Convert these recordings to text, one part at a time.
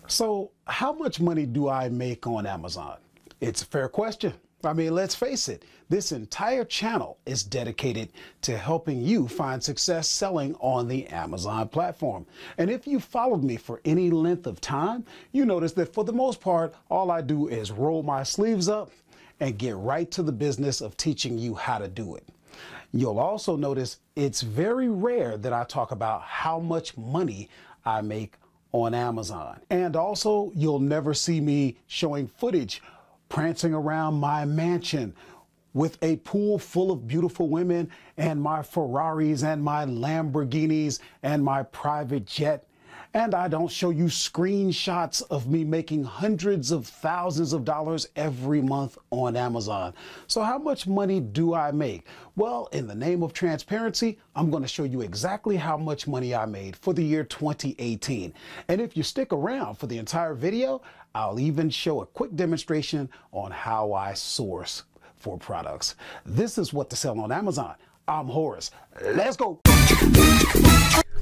So, how much money do I make on Amazon? It's a fair question. I mean, let's face it, this entire channel is dedicated to helping you find success selling on the Amazon platform. And if you followed me for any length of time, you notice that for the most part, all I do is roll my sleeves up and get right to the business of teaching you how to do it. You'll also notice it's very rare that I talk about how much money I make on Amazon. And also, you'll never see me showing footage prancing around my mansion with a pool full of beautiful women and my Ferraris and my Lamborghinis and my private jet. And I don't show you screenshots of me making hundreds of thousands of dollars every month on Amazon. So how much money do I make? Well, in the name of transparency, I'm going to show you exactly how much money I made for the year 2018. And if you stick around for the entire video, I'll even show a quick demonstration on how I source for products. This is what to sell on Amazon. I'm Horace. Let's go.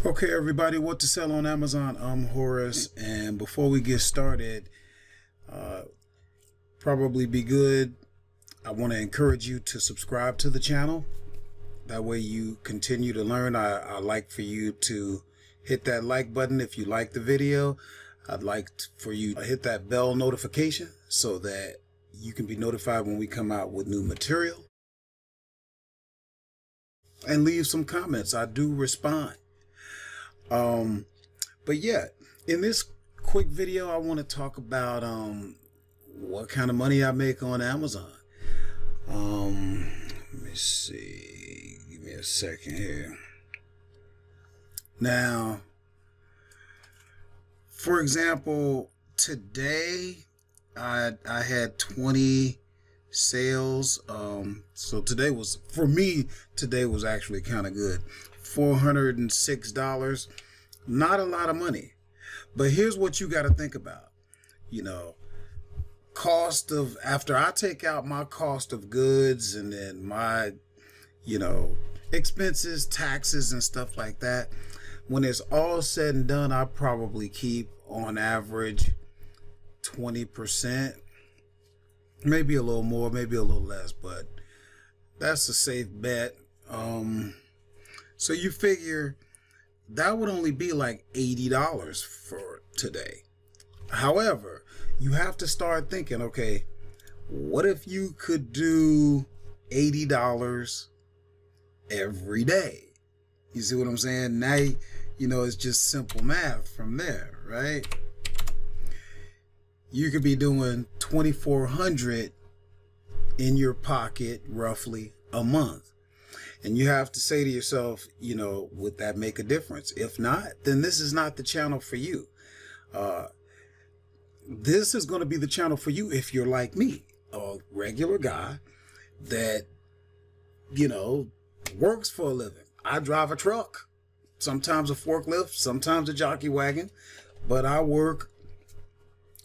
Okay, everybody, what to sell on Amazon. I'm Horace, and before we get started, probably be good. I want to encourage you to subscribe to the channel. That way you continue to learn. I like for you to hit that like button if you like the video. I'd like for you to hit that bell notification so that you can be notified when we come out with new material. And leave some comments. I do respond. But yeah, in this quick video, I want to talk about what kind of money I make on Amazon. Let me see. Give me a second here. Now, for example, today I had 20 sales. So today was, for me, today was actually kind of good. $406. Not a lot of money, but here's what you got to think about. You know, cost of, after I take out my cost of goods and then my, you know, expenses, taxes and stuff like that, when it's all said and done, I probably keep on average 20%, maybe a little more, maybe a little less, but that's a safe bet. So you figure that would only be like $80 for today. However, you have to start thinking, okay, what if you could do $80 every day? You see what I'm saying? Now, you know, it's just simple math from there, right? You could be doing $2,400 in your pocket roughly a month. And you have to say to yourself, you know, would that make a difference? If not, then this is not the channel for you. This is going to be the channel for you if you're like me, a regular guy that, you know, works for a living. I drive a truck, sometimes a forklift, sometimes a jockey wagon, but I work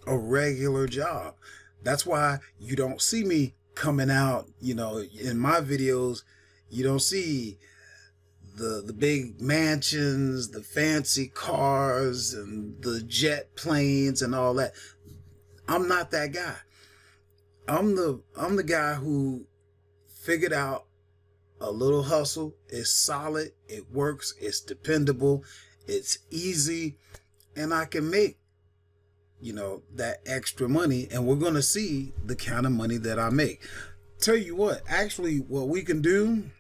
a regular job. That's why you don't see me coming out, you know, in my videos. You don't see the big mansions, the fancy cars, and the jet planes and all that. I'm not that guy. I'm the guy who figured out a little hustle. It's solid, it works, it's dependable, it's easy, and I can make, you know, that extra money, and we're gonna see the kind of money that I make. Tell you what, actually, what we can do,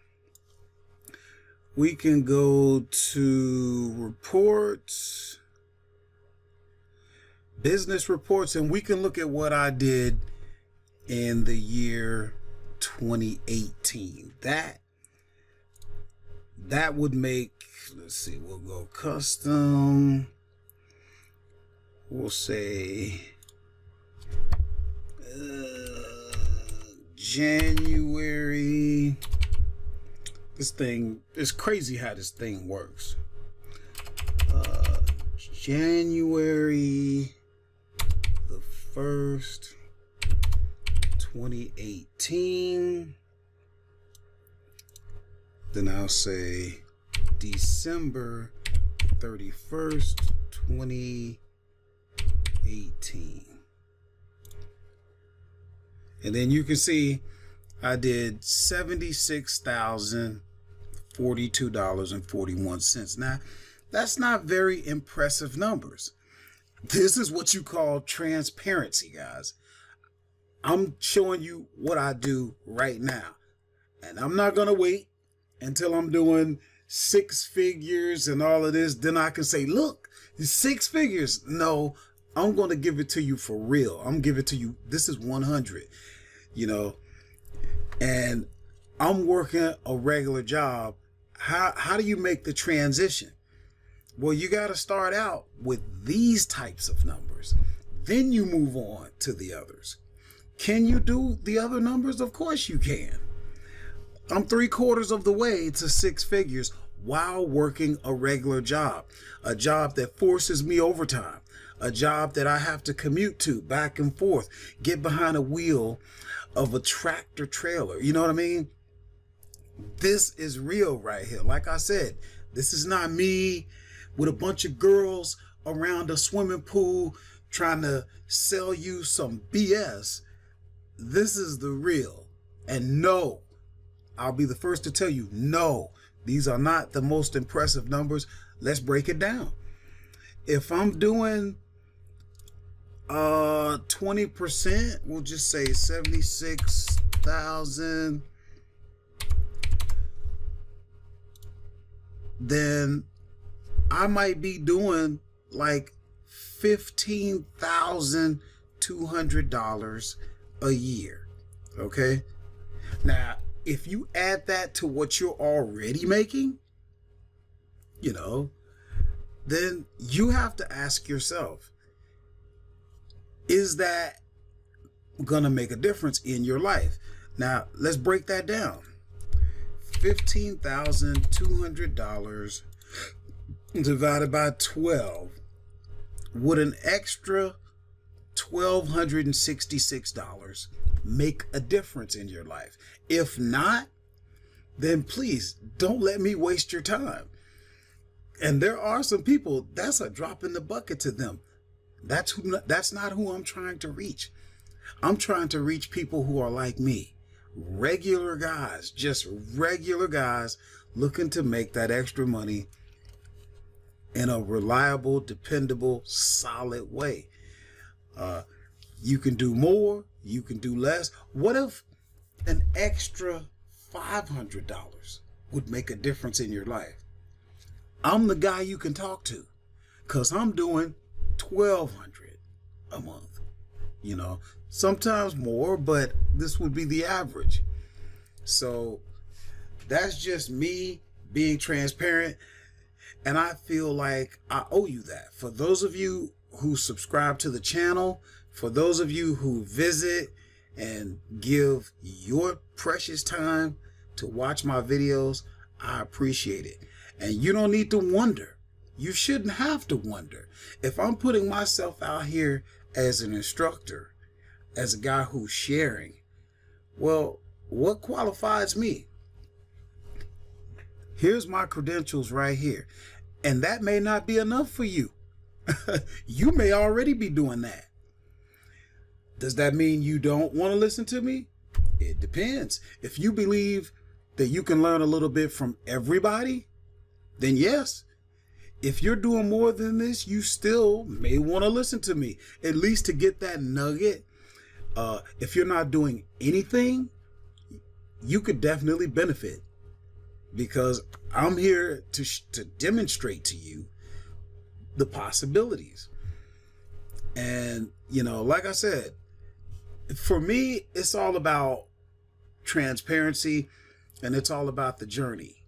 we can go to reports, business reports, and we can look at what I did in the year 2018. That would make, let's see, we'll go custom. We'll say January. This thing, it's crazy how this thing works. January the 1st, 2018. Then I'll say December 31st, 2018. 18. And then you can see I did $76,042.41. Now, that's not very impressive numbers. This is what you call transparency, guys. I'm showing you what I do right now. And I'm not going to wait until I'm doing 6 figures and all of this. Then I can say, look, 6 figures. No, I'm going to give it to you for real. I'm giving it to you. This is 100, you know, and I'm working a regular job. How do you make the transition? Well, you got to start out with these types of numbers. Then you move on to the others. Can you do the other numbers? Of course you can. I'm 3/4 of the way to 6 figures while working a regular job, a job that forces me overtime, a job that I have to commute to back and forth, get behind a wheel of a tractor trailer. You know what I mean? This is real right here. Like I said, this is not me with a bunch of girls around a swimming pool trying to sell you some BS. This is the real. And no, I'll be the first to tell you, no, these are not the most impressive numbers. Let's break it down. If I'm doing 20%, we'll just say 76,000, then I might be doing like $15,200 a year. Okay. Now, if you add that to what you're already making, you know, then you have to ask yourself, is that gonna make a difference in your life? Now, let's break that down. $15,200 divided by 12, would an extra $1,266 make a difference in your life? If not, then please don't let me waste your time. And there are some people, that's a drop in the bucket to them. That's not who I'm trying to reach. I'm trying to reach people who are like me, regular guys, just regular guys looking to make that extra money in a reliable, dependable, solid way. You can do more, you can do less. What if an extra $500 would make a difference in your life? I'm the guy you can talk to, because I'm doing $1,200 a month. You know, sometimes more, but this would be the average. So that's just me being transparent. And I feel like I owe you that. For those of you who subscribe to the channel, for those of you who visit and give your precious time to watch my videos, I appreciate it. And you don't need to wonder. You shouldn't have to wonder. If I'm putting myself out here as an instructor, as a guy who's sharing, well, what qualifies me? Here's my credentials right here. And that may not be enough for you. You may already be doing that. Does that mean you don't want to listen to me? It depends. If you believe that you can learn a little bit from everybody, then yes. If you're doing more than this, you still may want to listen to me, at least to get that nugget. If you're not doing anything, you could definitely benefit, because I'm here to demonstrate to you the possibilities. And, you know, like I said, for me, it's all about transparency, and it's all about the journey.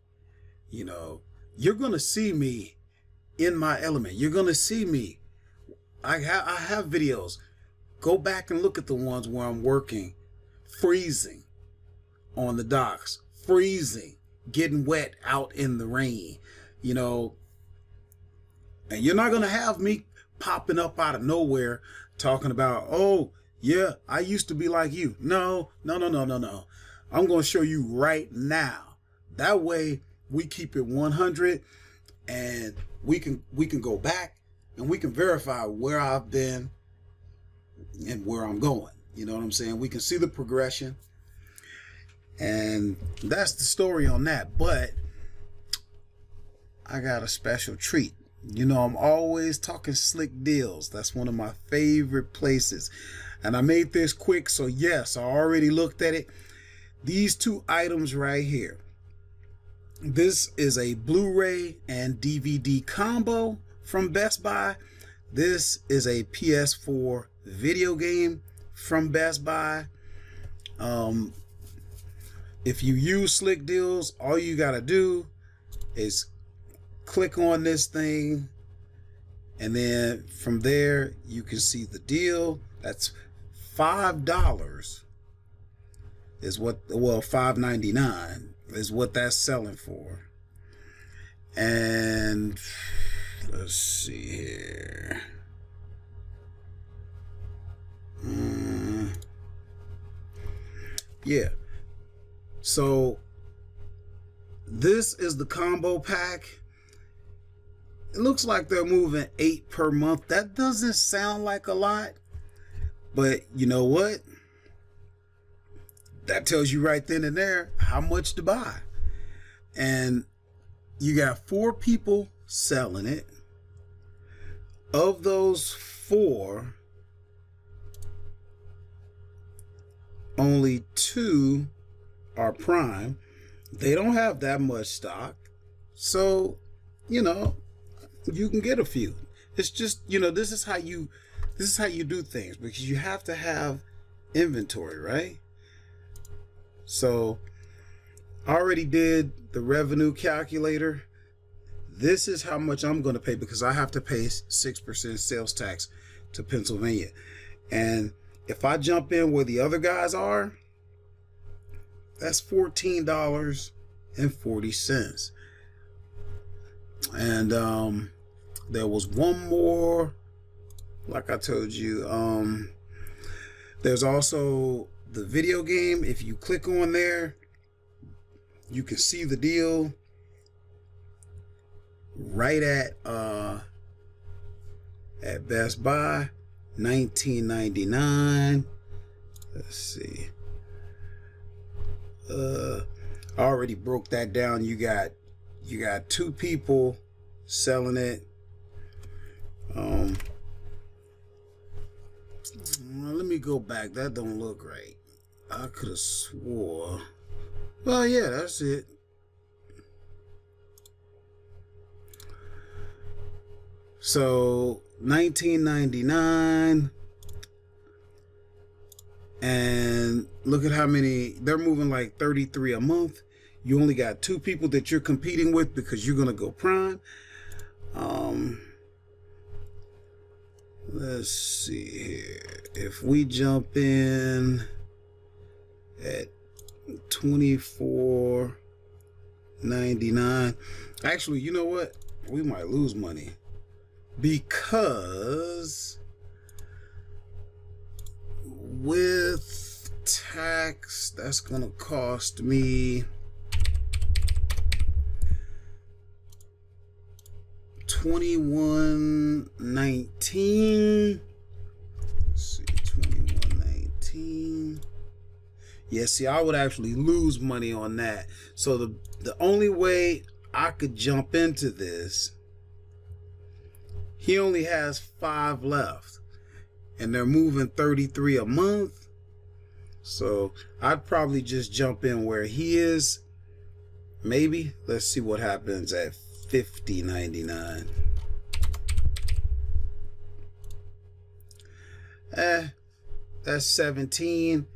You know, you're going to see me in my element. You're going to see me. I have videos. Go back and look at the ones where I'm working, freezing on the docks, freezing, getting wet out in the rain, you know. And you're not going to have me popping up out of nowhere talking about, oh, yeah, I used to be like you. No. I'm going to show you right now. That way we keep it 100, and we can go back and we can verify where I've been and where I'm going. You know what I'm saying? We can see the progression, and that's the story on that. But I got a special treat. You know, I'm always talking slick deals. That's one of my favorite places. And I made this quick, so yes, I already looked at it. These two items right here. This is a Blu-ray and DVD combo from Best Buy. This is a PS4 video game from Best Buy. If you use Slick Deals, all you gotta do is click on this thing, and then from there you can see the deal. That's $5 is what, well, $5.99 is what that's selling for. And let's see here. Yeah, so this is the combo pack. It looks like they're moving 8 per month. That doesn't sound like a lot, but you know what? That tells you right then and there how much to buy. And you got 4 people selling it. Of those 4, only 2 are Prime. They don't have that much stock, so you know, you can get a few. It's just, you know, this is how you do things, because you have to have inventory, right? So I already did the revenue calculator. This is how much I'm going to pay, because I have to pay 6% sales tax to Pennsylvania. And if I jump in where the other guys are, that's $14.40. And there was one more, like I told you. There's also the video game. If you click on there, you can see the deal right at Best Buy, $19.99. Let's see. I already broke that down. You got 2 people selling it. Let me go back. That don't look right. I could have swore. Well, yeah, that's it. So $19.99, and look at how many they're moving, like 33 a month. You only got 2 people that you're competing with because you're gonna go Prime. Let's see here. If we jump in at $24.99, actually, you know what? We might lose money, because with tax, that's gonna cost me $21.19. Let's see, $21.19. Yeah, see, I would actually lose money on that. So the only way I could jump into this, he only has 5 left, and they're moving 33 a month. So I'd probably just jump in where he is. Maybe. Let's see what happens at $50.99. That's 17.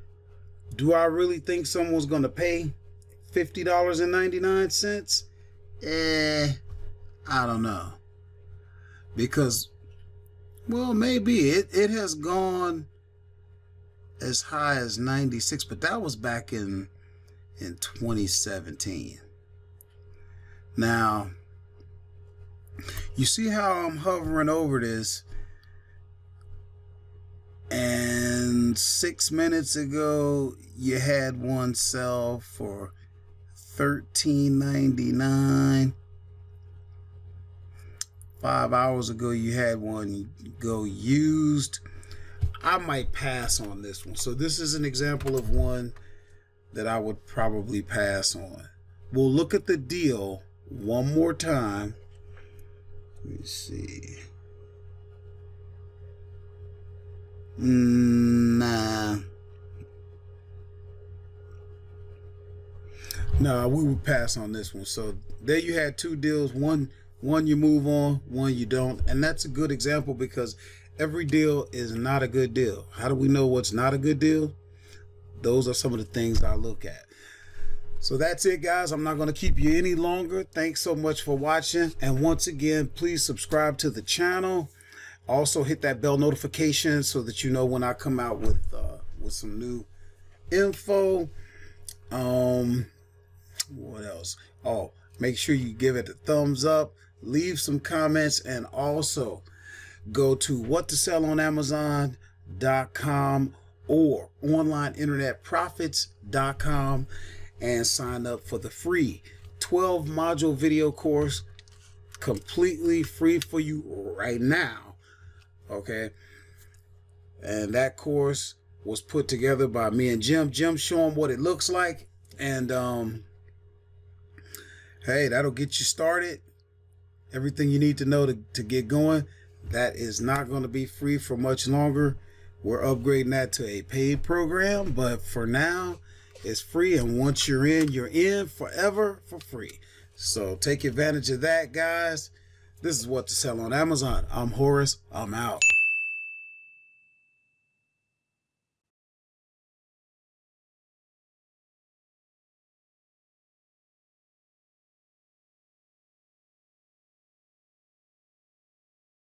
Do I really think someone's gonna pay $50.99? I don't know. Because, well, maybe it has gone as high as 96, but that was back in 2017. Now, you see how I'm hovering over this, and 6 minutes ago you had one sell for $13.99. 5 hours ago you had one go used. I might pass on this one. So this is an example of one that I would probably pass on. We'll look at the deal one more time. Let me see. Nah. No, we would pass on this one. So there you had two deals. One you move on, one you don't. And that's a good example because every deal is not a good deal. How do we know what's not a good deal? Those are some of the things I look at. So that's it, guys. I'm not going to keep you any longer. Thanks so much for watching. And once again, please subscribe to the channel. Also hit that bell notification so that you know when I come out with some new info. What else? Oh, make sure you give it a thumbs up, leave some comments, and also go to whattosellonamazon.com or onlineinternetprofits.com and sign up for the free 12 module video course, completely free for you right now. Okay. And that course was put together by me and Jim. Jim showing what it looks like. And hey, that'll get you started. Everything you need to know to get going. That is not going to be free for much longer. We're upgrading that to a paid program, but for now it's free, and once you're in forever for free. So take advantage of that, guys. This is What to Sell on Amazon. I'm Horace. I'm out.